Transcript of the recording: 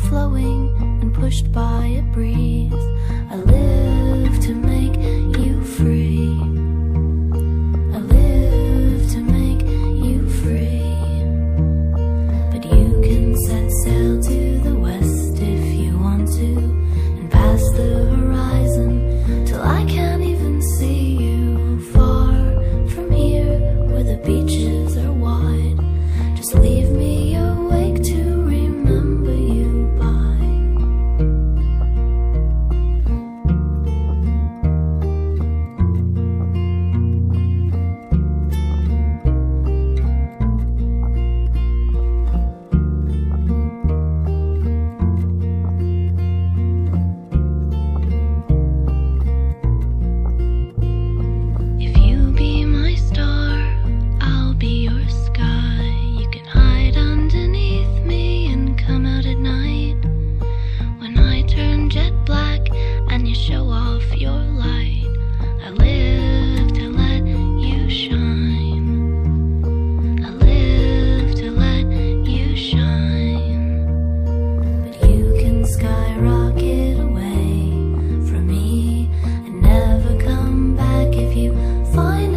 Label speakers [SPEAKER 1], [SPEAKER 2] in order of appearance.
[SPEAKER 1] flowing and pushed by a breeze. I live to make you free. I live to make you free. But you can set sail to the west if you want to, and past the horizon till I can't even see you. Far from here where the beaches are wide, just leave me awake to remember you by. If you be my star, I'll be your sky. You can hide underneath me and come out at night when I turn jet black and you show off your light. I live to let you shine. I live to let you shine. But you can skyrocket away from me and never come back if you find